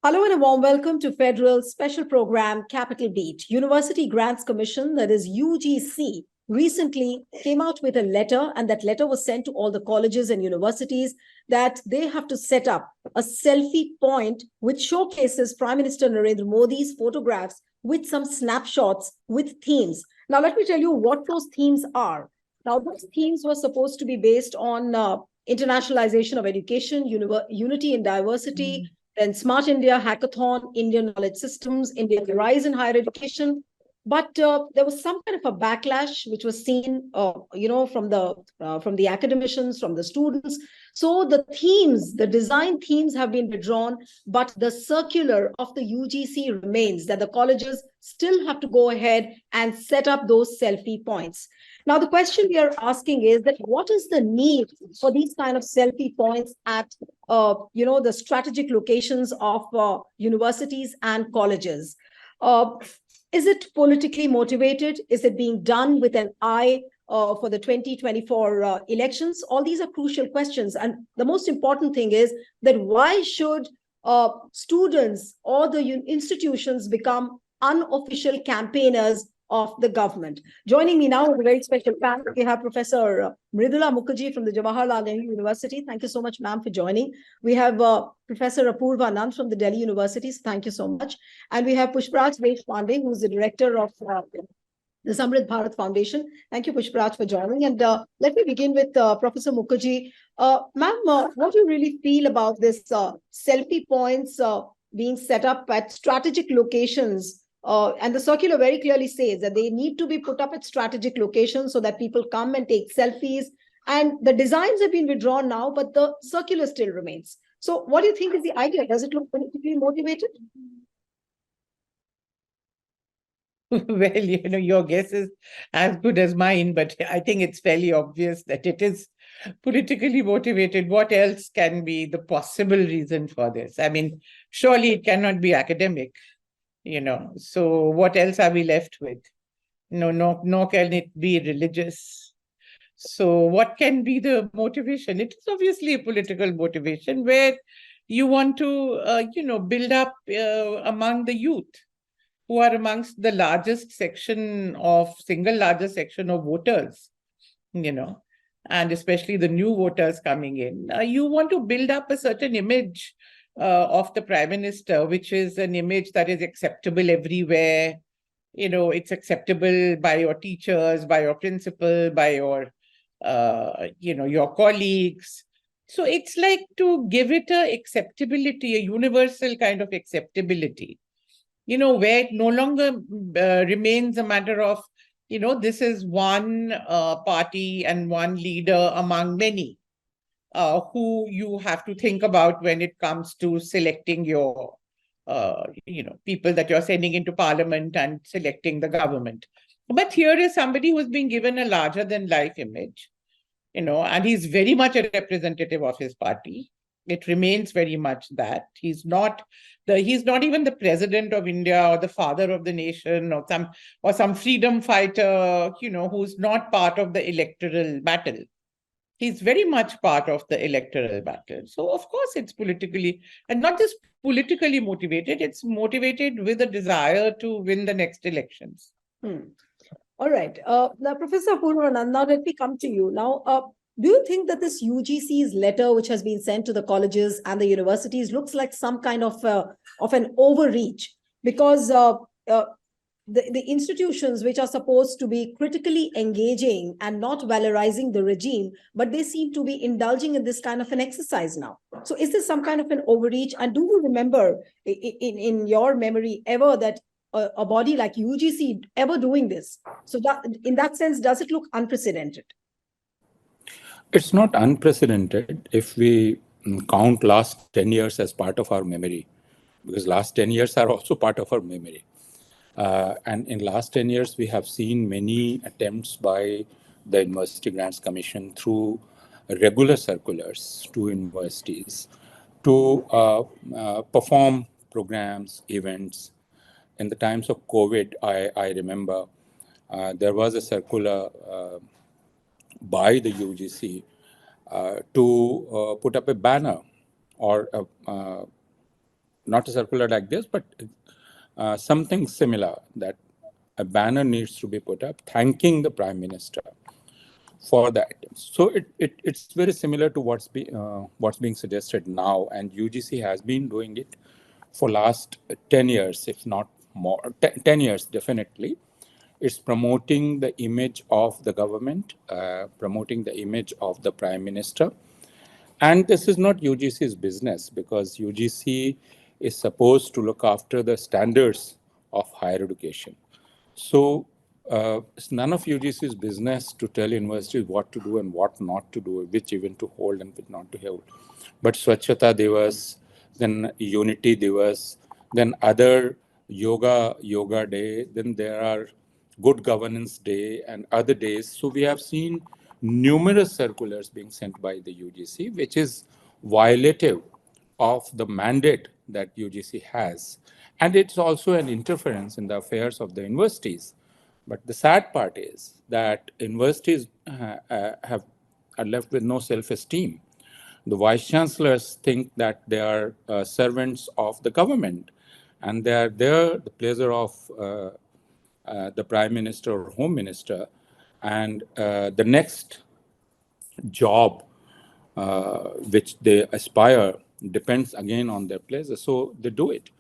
Hello and a warm welcome to Federal special program Capital Beat. University Grants Commission, that is UGC, recently came out with a letter, and that letter was sent to all the colleges and universities that they have to set up a selfie point which showcases Prime Minister Narendra Modi's photographs with some snapshots with themes. Now, let me tell you what those themes are. Now, those themes were supposed to be based on internationalization of education, unity in diversity, then Smart India Hackathon, Indian knowledge systems, India's rise in higher education. But there was some kind of a backlash which was seen, from the academicians, from the students. So the themes, the design themes have been withdrawn, but the circular of the UGC remains that the colleges still have to go ahead and set up those selfie points. Now, the question we are asking is that what is the need for these kind of selfie points at, the strategic locations of universities and colleges? Is it politically motivated? Is it being done with an eye for the 2024 elections? All these are crucial questions. And the most important thing is that why should students or the institutions become unofficial campaigners of the government? Joining me now with a very special panel, we have Professor Mridula Mukherjee from the Jawaharlal Nehru University. Thank you so much, ma'am, for joining. We have Professor Apurva Anand from the Delhi University. Thank you so much. And we have Pushparaj Deshpande, who is the director of the Samrit Bharat Foundation. Thank you, Pushparaj, for joining. And let me begin with Professor Mukherjee. Ma'am, what do you really feel about this selfie points being set up at strategic locations? And the circular very clearly says that they need to be put up at strategic locations so that people come and take selfies. And the designs have been withdrawn now, but the circular still remains. So what do you think is the idea? Does it look politically motivated? Well, your guess is as good as mine, but I think it's fairly obvious that it is politically motivated. What else can be the possible reason for this? I mean, surely it cannot be academic. So what else are we left with? Nor can it be religious. So what can be the motivation? It is obviously a political motivation where you want to, build up among the youth who are amongst the single largest section of voters, and especially the new voters coming in. You want to build up a certain image of the Prime Minister, which is an image that is acceptable everywhere. It's acceptable by your teachers, by your principal, by your, your colleagues. So it's like to give it a acceptability, a universal kind of acceptability, where it no longer remains a matter of, this is one party and one leader among many. Who you have to think about when it comes to selecting your, people that you're sending into parliament and selecting the government. But here is somebody who's been given a larger than life image, and he's very much a representative of his party. It remains very much that. He's not even the president of India or the father of the nation or some freedom fighter, who's not part of the electoral battle. He's very much part of the electoral battle. So, of course, it's politically, and not just politically motivated, it's motivated with a desire to win the next elections. All right. Now, Professor Apurva Anand, now let me come to you. Now, do you think that this UGC's letter, which has been sent to the colleges and the universities, looks like some kind of an overreach? Because the institutions which are supposed to be critically engaging and not valorizing the regime, but they seem to be indulging in this kind of an exercise now. So is this some kind of an overreach? And do you remember in your memory ever that a body like UGC ever doing this? So that, in that sense, does it look unprecedented? It's not unprecedented if we count last 10 years as part of our memory, because last 10 years are also part of our memory. And in last 10 years, we have seen many attempts by the University Grants Commission through regular circulars to universities to perform programs, events. In the times of COVID, I remember there was a circular by the UGC to put up a banner or not a circular like this, but something similar, that a banner needs to be put up thanking the Prime Minister for the items. So it's very similar to what's being suggested now, and UGC has been doing it for last 10 years, if not more, 10 years definitely. It's promoting the image of the government, promoting the image of the Prime Minister. And this is not UGC's business, because UGC is supposed to look after the standards of higher education. So it's none of UGC's business to tell universities what to do and what not to do, which event to hold and which not to hold. But Swachhata Divas, then Unity Divas, then other yoga day, then there are Good Governance Day and other days. So we have seen numerous circulars being sent by the UGC, which is violative of the mandate that UGC has. And it's also an interference in the affairs of the universities. But the sad part is that universities are left with no self-esteem. The vice chancellors think that they are servants of the government, and they are there the pleasure of the Prime Minister or Home Minister, and the next job which they aspire depends again on their pleasure. So they do it.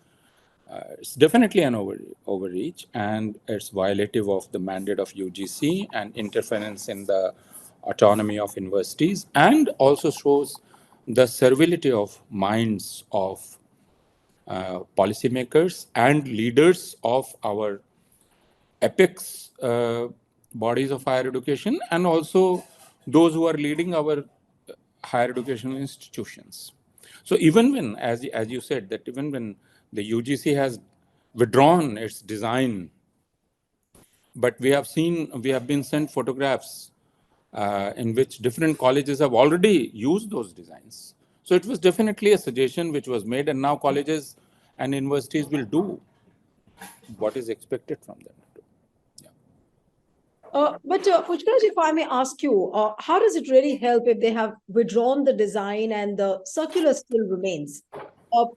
It's definitely an overreach, and it's violative of the mandate of UGC and interference in the autonomy of universities, and also shows the servility of minds of policymakers and leaders of our apex bodies of higher education, and also those who are leading our higher educational institutions. So even when, as you said, that even when the UGC has withdrawn its design, but we have been sent photographs in which different colleges have already used those designs. So it was definitely a suggestion which was made, and now colleges and universities will do what is expected from them. But Pushkaraj, if I may ask you, how does it really help if they have withdrawn the design and the circular still remains?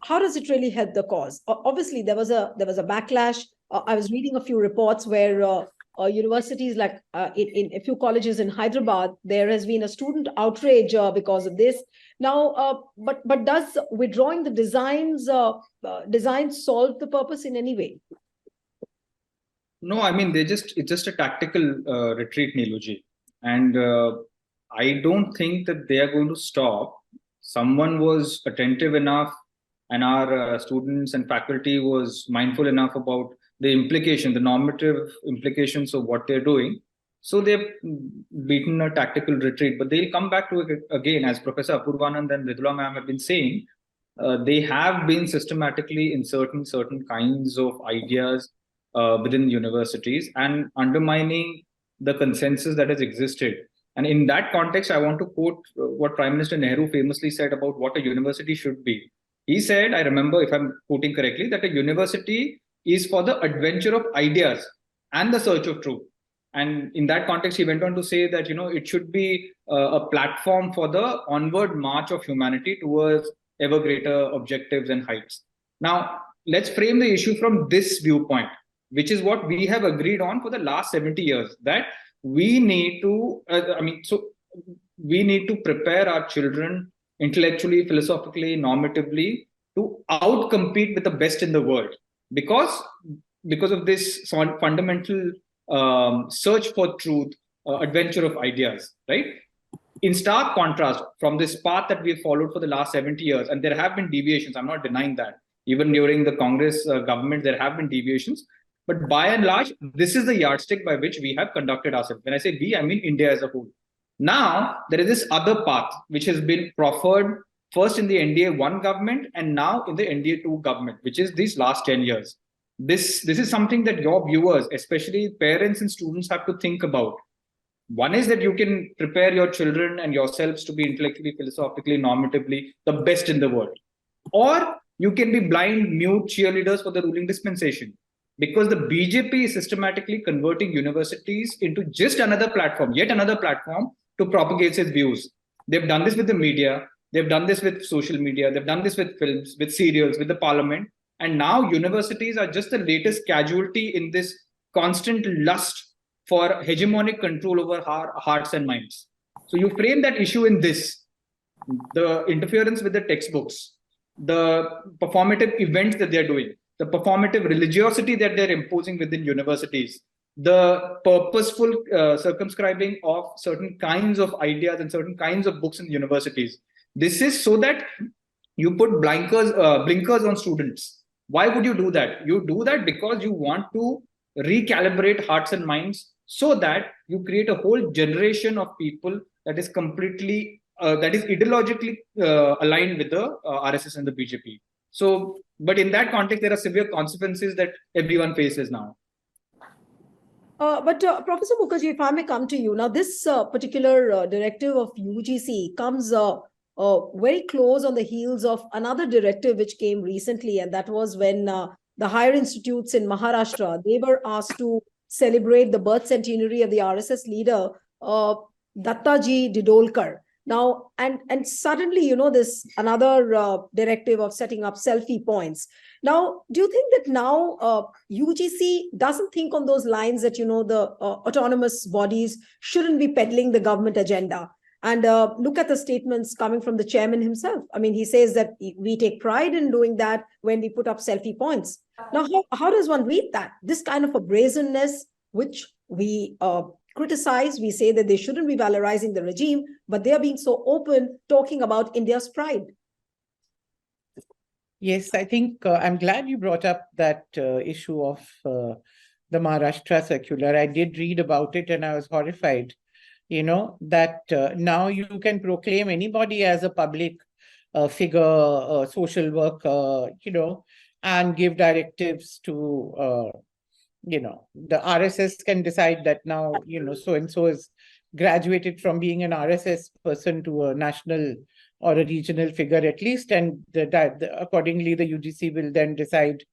How does it really help the cause? Obviously, there was a backlash. I was reading a few reports where universities, like in a few colleges in Hyderabad, there has been a student outrage because of this. Now, but does withdrawing the designs solve the purpose in any way? No, I mean, it's just a tactical retreat, Niluji. And I don't think that they are going to stop. Someone was attentive enough, and our students and faculty was mindful enough about the implication, the normative implications of what they're doing. So they've beaten a tactical retreat, but they'll come back to it again, as Professor Apurvanand and Vidula ma'am have been saying. They have been systematically inserting certain kinds of ideas within universities and undermining the consensus that has existed. And in that context, I want to quote what Prime Minister Nehru famously said about what a university should be. He said, I remember, if I'm quoting correctly, that a university is for the adventure of ideas and the search of truth. And in that context, he went on to say that, it should be a platform for the onward march of humanity towards ever greater objectives and heights. Now, let's frame the issue from this viewpoint, which is what we have agreed on for the last 70 years, that we need to, we need to prepare our children intellectually, philosophically, normatively to outcompete with the best in the world, because of this fundamental search for truth, adventure of ideas, right? In stark contrast from this path that we've followed for the last 70 years, and there have been deviations, I'm not denying that. Even during the Congress government, there have been deviations. But by and large, this is the yardstick by which we have conducted ourselves. When I say we, I mean India as a whole. Now, there is this other path which has been proffered first in the NDA 1 government and now in the NDA 2 government, which is these last 10 years. This is something that your viewers, especially parents and students, have to think about. One is that you can prepare your children and yourselves to be intellectually, philosophically, normatively the best in the world. Or you can be blind, mute cheerleaders for the ruling dispensation. Because the BJP is systematically converting universities into just another platform, yet another platform to propagate its views. They've done this with the media. They've done this with social media. They've done this with films, with serials, with the parliament. And now universities are just the latest casualty in this constant lust for hegemonic control over our hearts and minds. So you frame that issue in this, the interference with the textbooks, the performative events that they're doing, the performative religiosity that they're imposing within universities, the purposeful circumscribing of certain kinds of ideas and certain kinds of books in universities. This is so that you put blinkers on students. Why would you do that? You do that because you want to recalibrate hearts and minds so that you create a whole generation of people that is completely that is ideologically aligned with the RSS and the BJP. So, but in that context, there are severe consequences that everyone faces now. But Professor Mukherjee, if I may come to you now, this particular directive of UGC comes very close on the heels of another directive which came recently, and that was when the higher institutes in Maharashtra, they were asked to celebrate the birth centenary of the RSS leader, Dattaji Didolkar. Now, and suddenly, you know, this another directive of setting up selfie points. Now, do you think that now UGC doesn't think on those lines that, you know, the autonomous bodies shouldn't be peddling the government agenda? And look at the statements coming from the chairman himself. I mean, he says that we take pride in doing that when we put up selfie points. Now, how does one read that? This kind of a brazenness, which we criticize, we say that they shouldn't be valorizing the regime, but they are being so open, talking about India's pride. Yes, I think I'm glad you brought up that issue of the Maharashtra circular. I did read about it and I was horrified, you know, that now you can proclaim anybody as a public figure, social worker, you know, and give directives to, you know, the RSS can decide that now, you know, so-and-so is graduated from being an RSS person to a national or a regional figure at least, and accordingly the UGC will then decide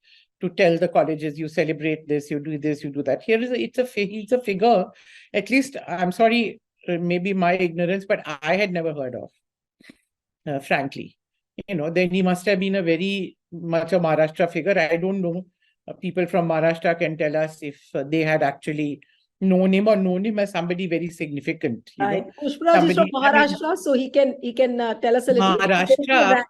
to tell the colleges, you celebrate this, you do this, you do that. Here is it's a figure, at least, I'm sorry, maybe my ignorance, but I had never heard of, frankly. You know, then he must have been a very much a Maharashtra figure. I don't know. People from Maharashtra can tell us if they had actually known him as somebody very significant. You know, Pushparaj is from Maharashtra, so he can tell us a little. Maharashtra.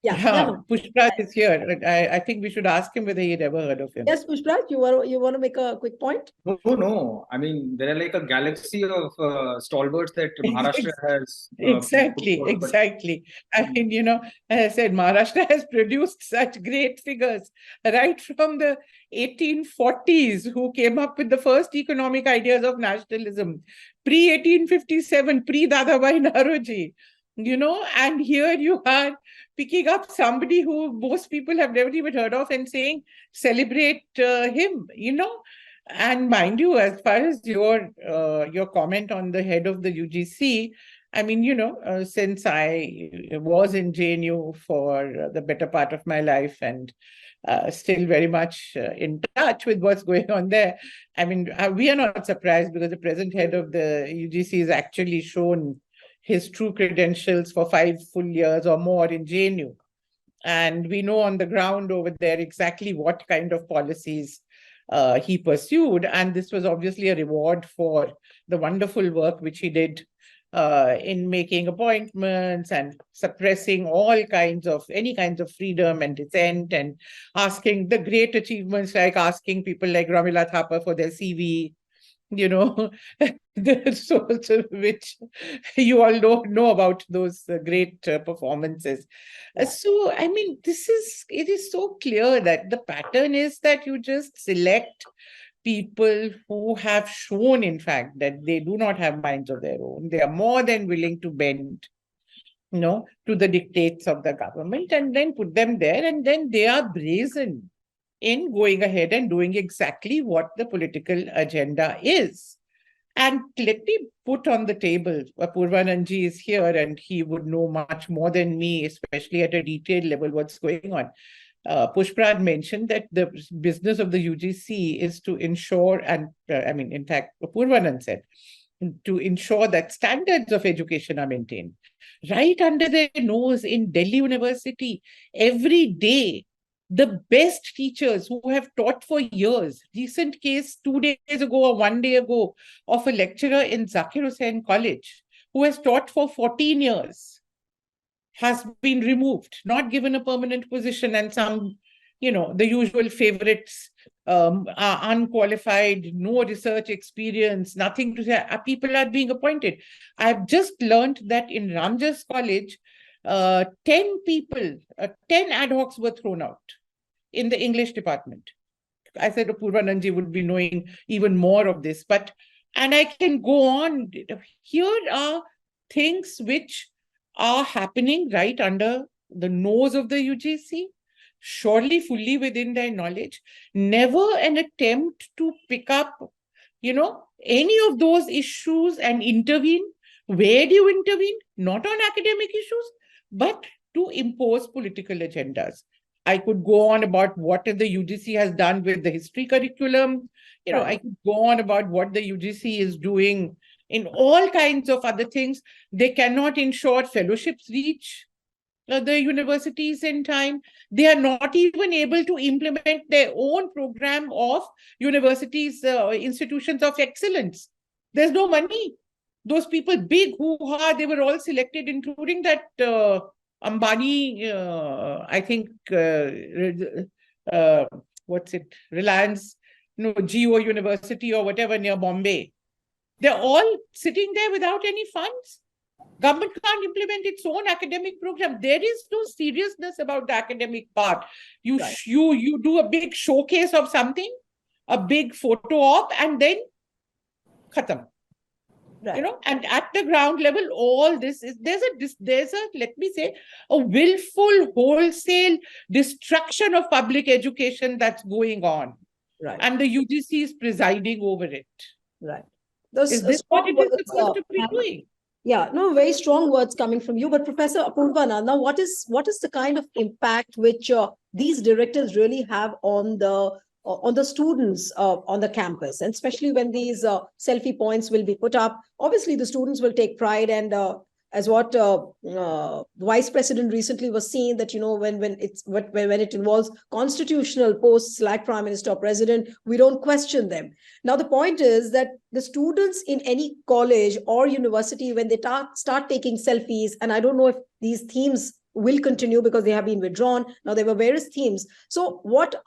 Yeah. Pushparaj is here. I think we should ask him whether he'd ever heard of him. Yes, Pushparaj, you want to make a quick point? No. I mean, there are like a galaxy of stalwarts that Maharashtra has. Exactly. I mean, you know, as I said, Maharashtra has produced such great figures right from the 1840s who came up with the first economic ideas of nationalism, pre-1857, pre-Dadabhai Naoroji. You know, and here you are picking up somebody who most people have never even heard of and saying, celebrate him, you know. And mind you, as far as your comment on the head of the UGC, I mean, you know, since I was in JNU for the better part of my life and still very much in touch with what's going on there, I mean, we are not surprised because the present head of the UGC is actually shown his true credentials for 5 full years or more in JNU. And we know on the ground over there exactly what kind of policies he pursued. And this was obviously a reward for the wonderful work which he did in making appointments and suppressing any kinds of freedom and dissent, and asking the great achievements like asking people like Ramila Thapa for their CV, you know, which you all know about those great performances. So, I mean, it is so clear that the pattern is that you just select people who have shown, in fact, that they do not have minds of their own. They are more than willing to bend, you know, to the dictates of the government, and then put them there, and then they are brazen in going ahead and doing exactly what the political agenda is. And let me put on the table, Purvananji is here and he would know much more than me, especially at a detailed level, what's going on. Pushparaj mentioned that the business of the UGC is to ensure, and I mean, in fact, Purvanand said, to ensure that standards of education are maintained. Right under their nose in Delhi University, every day, the best teachers who have taught for years. Recent case 2 days ago or 1 day ago of a lecturer in Zakir Hussain College who has taught for 14 years has been removed, not given a permanent position, and some, the usual favorites, are unqualified, no research experience, nothing to say. People are being appointed. I've just learned that in Ramjas College, 10 people, 10 ad hocs were thrown out in the English department. I said Purvananji would be knowing even more of this, and I can go on. Here are things which are happening right under the nose of the UGC, surely fully within their knowledge. Never an attempt to pick up, any of those issues and intervene. Where do you intervene? Not on academic issues, but to impose political agendas. I could go on about what the UGC has done with the history curriculum. I could go on about what the UGC is doing in all kinds of other things. They cannot ensure fellowships reach the universities in time. They are not even able to implement their own program of universities, institutions of excellence. There's no money. Those people, big hoo-ha, they were all selected, including that Ambani, I think, what's it, Reliance, Geo University or whatever near Bombay. They're all sitting there without any funds. Government can't implement its own academic program. There is no seriousness about the academic part. You do a big showcase of something, a big photo op, and then khatam. And at the ground level, all this is, there's a, let me say, a willful, wholesale destruction of public education that's going on. Right. And the UGC is presiding over it. Right. Is this what it is supposed to be doing? Yeah, no, very strong words coming from you. But Professor Apurva, now what is the kind of impact which these directives really have on the students on the campus, and especially when these selfie points will be put up? Obviously, the students will take pride, and as what Vice President recently was saying, that when it involves constitutional posts like Prime Minister or President, we don't question them. Now, the point is that the students in any college or university, when they start taking selfies, and I don't know if these themes will continue because they have been withdrawn. Now, there were various themes. So what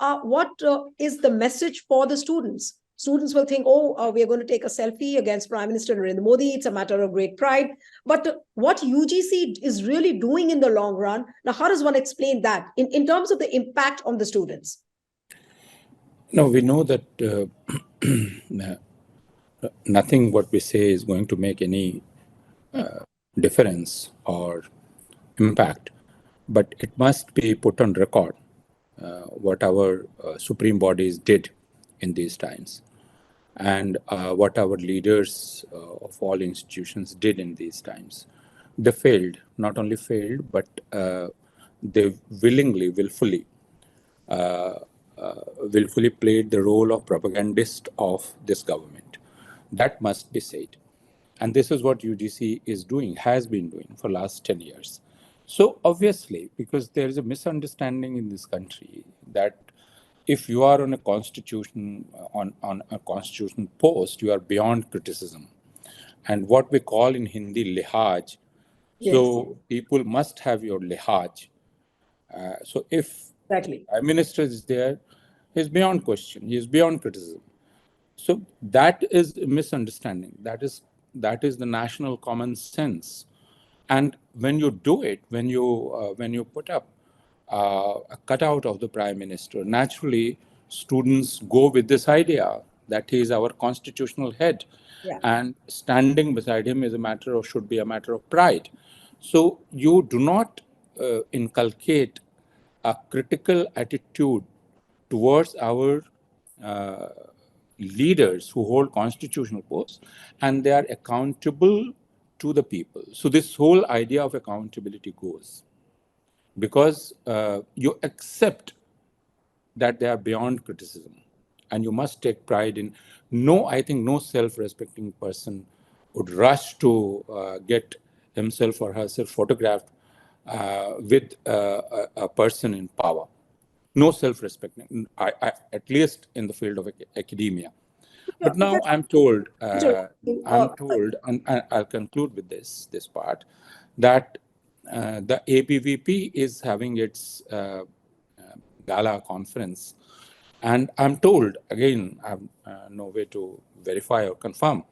is the message for the students? Students will think, we are going to take a selfie against Prime Minister Narendra Modi. It's a matter of great pride. But what UGC is really doing in the long run, now, how does one explain that in terms of the impact on the students? No, we know that nothing what we say is going to make any difference or impact, but it must be put on record what our supreme bodies did in these times, and what our leaders of all institutions did in these times. They failed, not only failed, but they willfully played the role of propagandist of this government. That must be said. And this is what UGC is doing, has been doing for last 10 years. So obviously, because there is a misunderstanding in this country that if you are on a constitution, on a constitutional post, you are beyond criticism. And what we call in Hindi lihaj. Yes. So people must have your lihaj. So if Prime Minister is there, he's beyond question, he is beyond criticism. So that is a misunderstanding. That is the national common sense. And when you do it, when you put up a cutout of the Prime Minister, naturally students go with this idea that he is our constitutional head, and standing beside him should be a matter of pride. So you do not inculcate a critical attitude towards our leaders who hold constitutional posts, and they are accountable to the people. So this whole idea of accountability goes, because you accept that they are beyond criticism, and you must take pride in. I think no self-respecting person would rush to get himself or herself photographed with a person in power. No self-respect, at least in the field of academia. Yeah, But now Professor, I'm told, and I'll conclude with this part, that the ABVP is having its gala conference, and I'm told, again, I have no way to verify or confirm,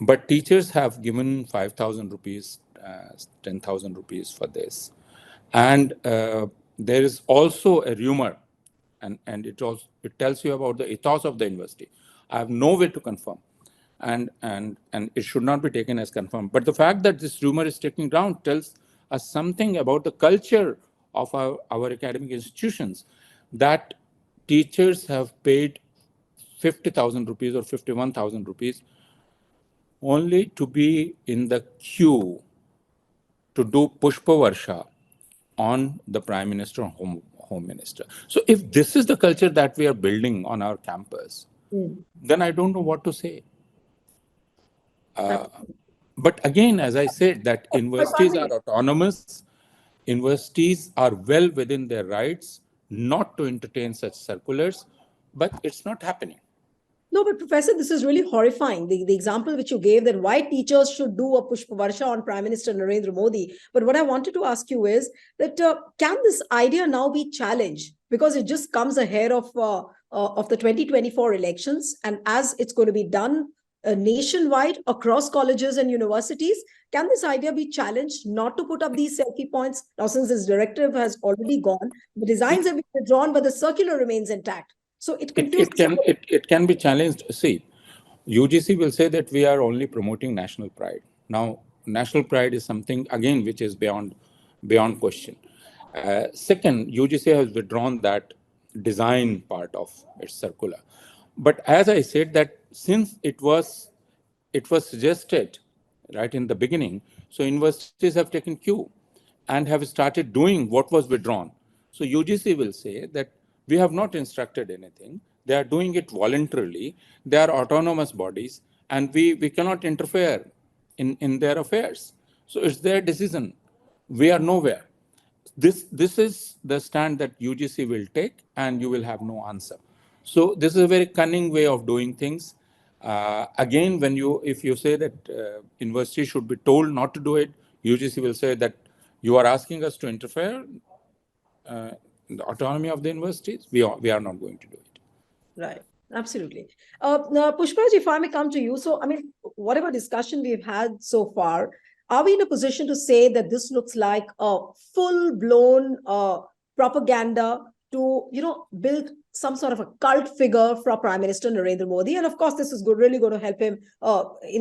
but teachers have given 5,000 rupees, 10,000 rupees for this. And there is also a rumor, and it tells you about the ethos of the university. I have no way to confirm, and it should not be taken as confirmed. But the fact that this rumor is taking down tells us something about the culture of our academic institutions, that teachers have paid 50,000 rupees or 51,000 rupees only to be in the queue to do Pushpa Varsha on the Prime Minister or Home Minister. So if this is the culture that we are building on our campus, then I don't know what to say. But again, as I said, that universities are autonomous, universities are well within their rights not to entertain such circulars, but it's not happening. No, but Professor, this is really horrifying. The example which you gave, that why teachers should do a Pushpa Varsha on Prime Minister Narendra Modi. But what I wanted to ask you is that can this idea now be challenged? Because it just comes ahead of the 2024 elections. And as it's going to be done nationwide across colleges and universities, can this idea be challenged not to put up these selfie points? Now, since this directive has already gone, the designs have been withdrawn, but the circular remains intact. So it confuses. It can be challenged. See, UGC will say that we are only promoting national pride. Now, national pride is something, again, which is beyond question. Second, UGC has withdrawn that design part of its circular. But as I said, that since it was suggested right in the beginning, so universities have taken cue and have started doing what was withdrawn. So UGC will say that we have not instructed anything. They are doing it voluntarily. They are autonomous bodies, and we cannot interfere in their affairs. So it's their decision. We are nowhere. This is the stand that UGC will take, and you will have no answer. So this is a very cunning way of doing things. Again, if you say that universities should be told not to do it, UGC will say that you are asking us to interfere in the autonomy of the universities. We are not going to do it. Right. Absolutely. Now, Pushpaj, if I may come to you. So, I mean, whatever discussion we've had so far, are we in a position to say that this looks like a full-blown propaganda to, build some sort of a cult figure for Prime Minister Narendra Modi? And of course, this is really going to help him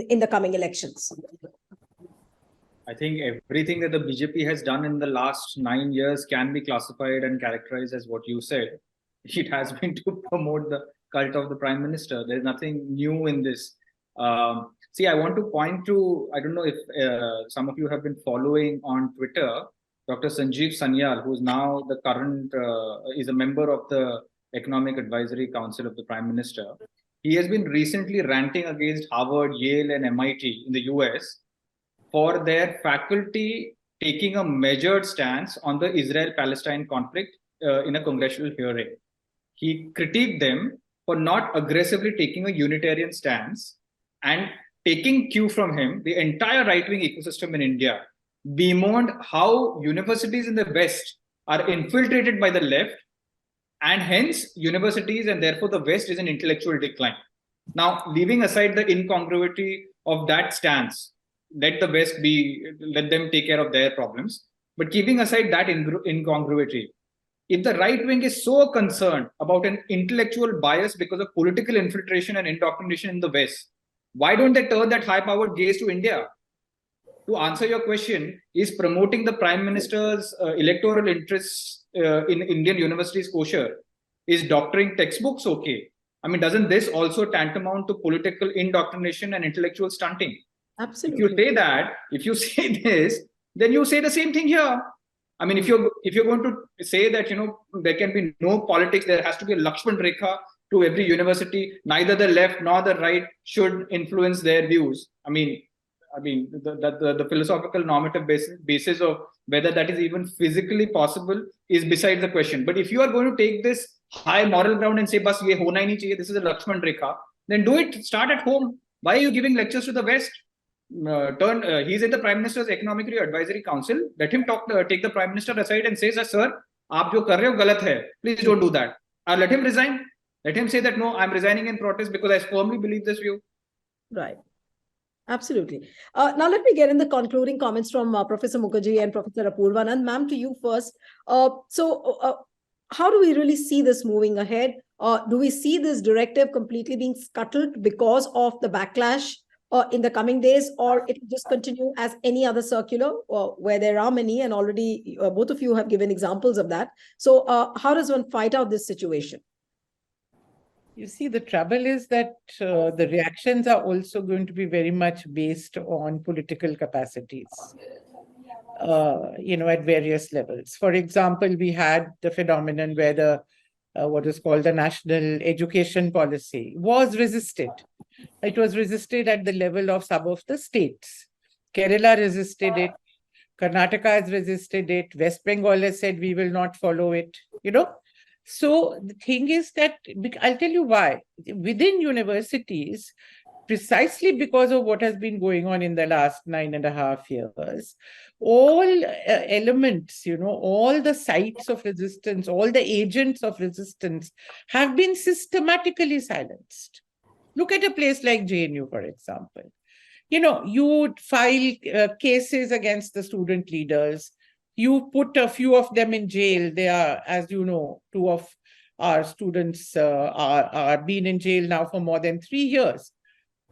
in the coming elections. I think everything that the BJP has done in the last 9 years can be classified and characterized as what you said. It has been to promote the cult of the Prime Minister. There's nothing new in this. See, I want to point to, I don't know if some of you have been following on Twitter, Dr. Sanjeev Sanyal, who is now the current, is a member of the Economic Advisory Council of the Prime Minister. He has been recently ranting against Harvard, Yale, and MIT in the US for their faculty taking a measured stance on the Israel-Palestine conflict in a congressional hearing. He critiqued them for not aggressively taking a unitarian stance, and taking cue from him, the entire right-wing ecosystem in India bemoaned how universities in the West are infiltrated by the left, and hence universities and therefore the West is in intellectual decline. Now, leaving aside the incongruity of that stance, let the West let them take care of their problems. But keeping aside that incongruity, if the right wing is so concerned about an intellectual bias because of political infiltration and indoctrination in the West, why don't they turn that high-powered gaze to India? To answer your question, is promoting the Prime Minister's electoral interests in Indian universities kosher? Is doctoring textbooks okay? I mean, doesn't this also tantamount to political indoctrination and intellectual stunting? Absolutely. If you say this, then you say the same thing here. I mean, if you're going to say that there can be no politics, there has to be a Lakshman Rekha to every university. Neither the left nor the right should influence their views. I mean, the philosophical normative basis of whether that is even physically possible is beside the question. But if you are going to take this high moral ground and say, "Bas ye hona hi nahi chahiye, this is a Lakshman Rekha," then do it. Start at home. Why are you giving lectures to the West? He's in the Prime Minister's Economic Advisory Council. Let him take the Prime Minister aside and say, "Sir, aap jo kar rahe ho galat hai. Please don't do that." Let him resign. Let him say that, "No, I'm resigning in protest because I firmly believe this view." Right. Absolutely. Now, let me get in the concluding comments from Professor Mukherjee and Professor Apurvanand. Ma'am, to you first. How do we really see this moving ahead? Do we see this directive completely being scuttled because of the backlash in the coming days, or it will just continue as any other circular where there are many, and already both of you have given examples of that. So how does one fight out this situation? You see, the trouble is that the reactions are also going to be very much based on political capacities, at various levels. For example, we had the phenomenon where the what is called the national education policy was resisted. It was resisted at the level of some of the states. Kerala resisted it. Karnataka has resisted it. West Bengal has said we will not follow it, So the thing is that, I'll tell you why. Within universities, precisely because of what has been going on in the last 9.5 years, all elements, all the sites of resistance, all the agents of resistance have been systematically silenced. Look at a place like JNU, for example. You would file cases against the student leaders. You put a few of them in jail. They are, as you know, 2 of our students are been in jail now for more than 3 years.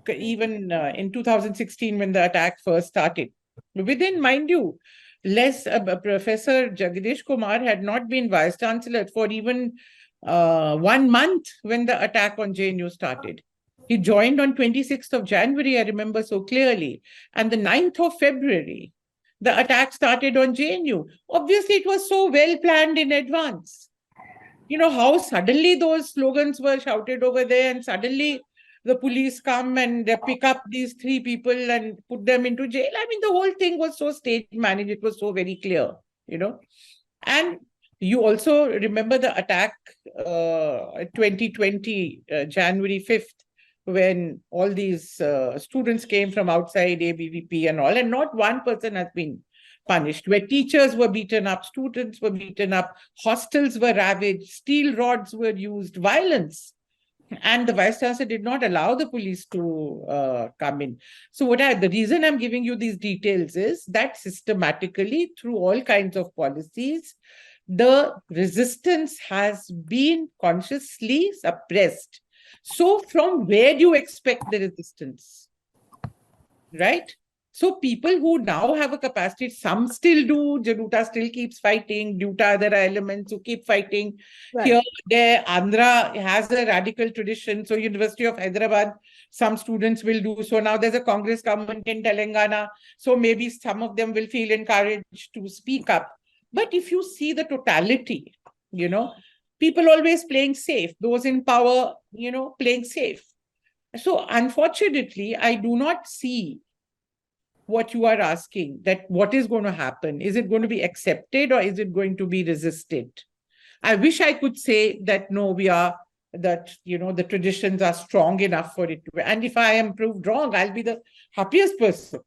Even in 2016, when the attack first started. Within, mind you, Professor Jagdish Kumar had not been Vice Chancellor for even 1 month when the attack on JNU started. He joined on 26th of January, I remember so clearly. And the 9th of February, the attack started on JNU. Obviously, it was so well planned in advance. How suddenly those slogans were shouted over there, and suddenly the police come and they pick up these 3 people and put them into jail. I mean, the whole thing was so stage managed. It was so very clear, And you also remember the attack 2020, January 5th, when all these students came from outside ABVP and all, and not one person has been punished, where teachers were beaten up, students were beaten up, hostels were ravaged, steel rods were used, violence. And the Vice Chancellor did not allow the police to come in. So the reason I'm giving you these details is that systematically, through all kinds of policies, the resistance has been consciously suppressed. So from where do you expect the resistance? Right? So people who now have a capacity, some still do. Jaluta still keeps fighting. Duta, there are elements who keep fighting. Right. Here, there, Andhra has a radical tradition. So University of Hyderabad, some students will do. So now there's a Congress government in Telangana. So maybe some of them will feel encouraged to speak up. But if you see the totality, people always playing safe. Those in power, playing safe. So unfortunately, I do not see what you are asking, that what is going to happen. Is it going to be accepted or is it going to be resisted? I wish I could say that, no, the traditions are strong enough for it to. And if I am proved wrong, I'll be the happiest person.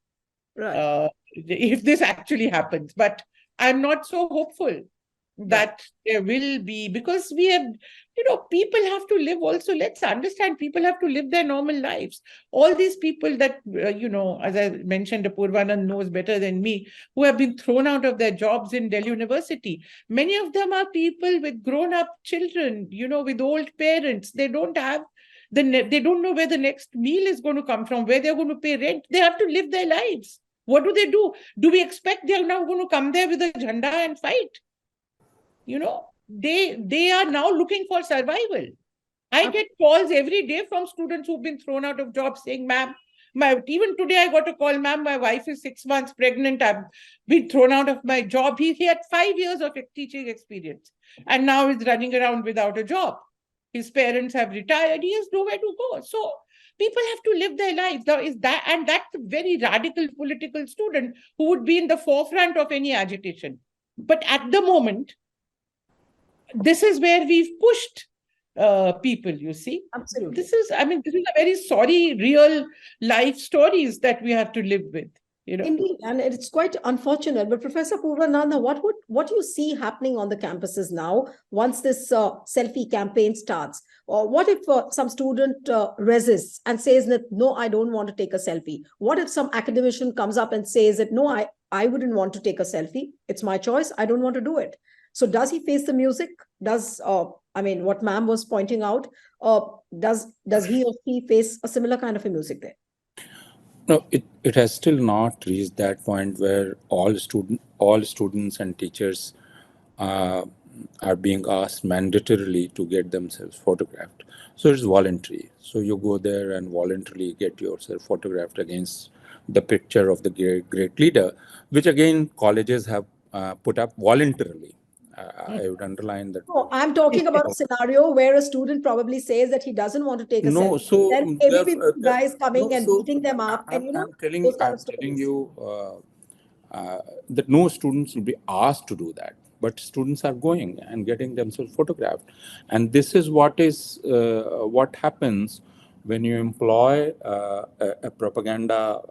Right. If this actually happens. But I'm not so hopeful that there will be, because we have, people have to live also. Let's understand, people have to live their normal lives. All these people that, as I mentioned, Apurvanand knows better than me, who have been thrown out of their jobs in Delhi University. Many of them are people with grown-up children, with old parents. They don't have, they don't know where the next meal is going to come from, where they're going to pay rent. They have to live their lives. What do they do? Do we expect they're now going to come there with a jhanda and fight? They are now looking for survival. I get calls every day from students who've been thrown out of jobs saying, "Ma'am, even today I got a call, ma'am, my wife is 6 months pregnant. I've been thrown out of my job." He had 5 years of teaching experience and now is running around without a job. his parents have retired, he has nowhere to go. So people have to live their lives. Now, that's a very radical political student who would be in the forefront of any agitation. But at the moment, this is where we've pushed people, you see. Absolutely. This is a very sorry, real life stories that we have to live with. Indeed, and it's quite unfortunate. But Professor Purvananda, what do you see happening on the campuses now once this selfie campaign starts? Or what if some student resists and says that, no, I don't want to take a selfie? What if some academician comes up and says that, no, I wouldn't want to take a selfie. It's my choice. I don't want to do it. So does he face the music? Does, what ma'am was pointing out, does he or she face a similar kind of a music there? No, it has still not reached that point where all students and teachers are being asked mandatorily to get themselves photographed. So it's voluntary. So you go there and voluntarily get yourself photographed against the picture of the great leader, which again colleges have put up voluntarily. I would underline that. No, I'm talking about a scenario where a student probably says that he doesn't want to take a selfie. So then every guy is coming and beating them up, I'm telling those kind of you that no students will be asked to do that, but students are going and getting themselves photographed, and this is what happens when you employ a propaganda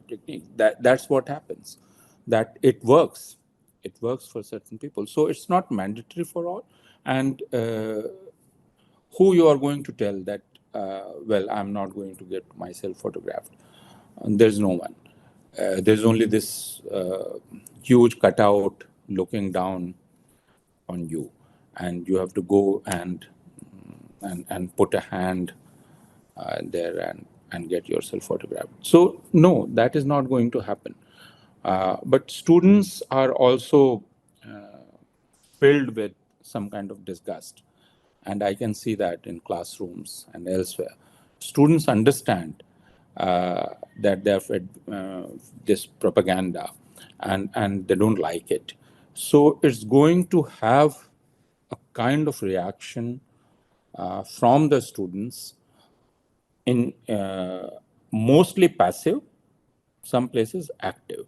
technique. That's what happens. That it works. It works for certain people. So it's not mandatory for all. And who you are going to tell that, well, I'm not going to get myself photographed? There's no one. There's only this huge cutout looking down on you, and you have to go and put a hand there and get yourself photographed. So no, that is not going to happen. But students are also filled with some kind of disgust. And I can see that in classrooms and elsewhere. Students understand that they're fed this propaganda and they don't like it. So it's going to have a kind of reaction from the students in mostly passive, some places active.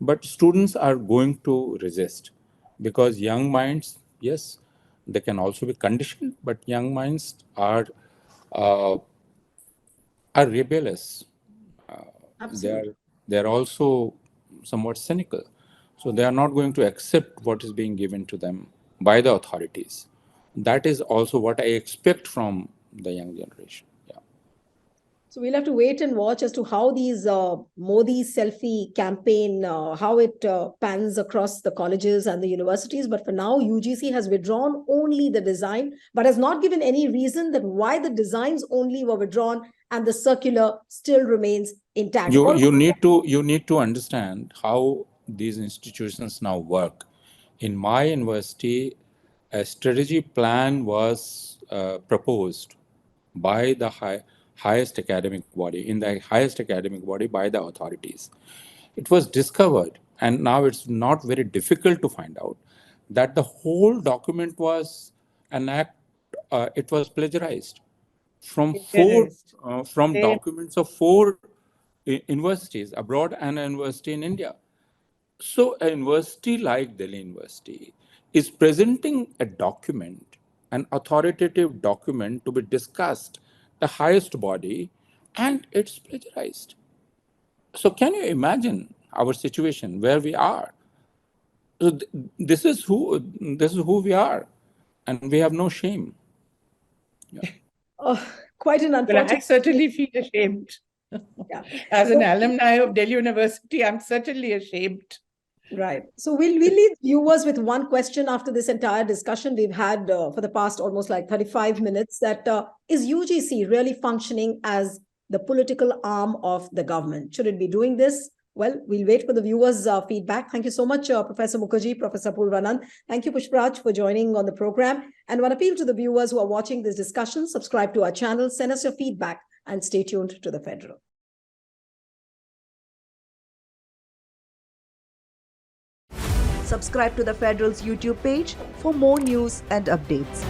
But students are going to resist because young minds, yes, they can also be conditioned, but young minds are rebellious. They're also somewhat cynical. So they are not going to accept what is being given to them by the authorities. That is also what I expect from the young generation. Yeah. So we'll have to wait and watch as to how these Modi selfie campaign, how it pans across the colleges and the universities. But for now, UGC has withdrawn only the design, but has not given any reason that why the designs only were withdrawn and the circular still remains intact. You need to understand how these institutions now work. In my university, a strategy plan was proposed by the highest academic body, in the highest academic body by the authorities. It was discovered, and now it's not very difficult to find out, that the whole document was an act, it was plagiarized from documents of four universities abroad and a university in India. So a university like Delhi University is presenting a document, an authoritative document to be discussed, the highest body, and it's plagiarized. So can you imagine our situation where we are? So this is who we are, and we have no shame. Yeah. Quite an unfortunate. Well, I certainly feel ashamed. Yeah. As an alumni of Delhi University, I'm certainly ashamed. Right. So we'll leave viewers with one question after this entire discussion we've had for the past almost like 35 minutes, that is UGC really functioning as the political arm of the government? Should it be doing this? Well, we'll wait for the viewers' feedback. Thank you so much, Professor Mukherjee, Professor Purvanand. Thank you, Pushparaj, for joining on the program. And one appeal to the viewers who are watching this discussion: subscribe to our channel, send us your feedback, and stay tuned to The Federal. Subscribe to The Federal's YouTube page for more news and updates.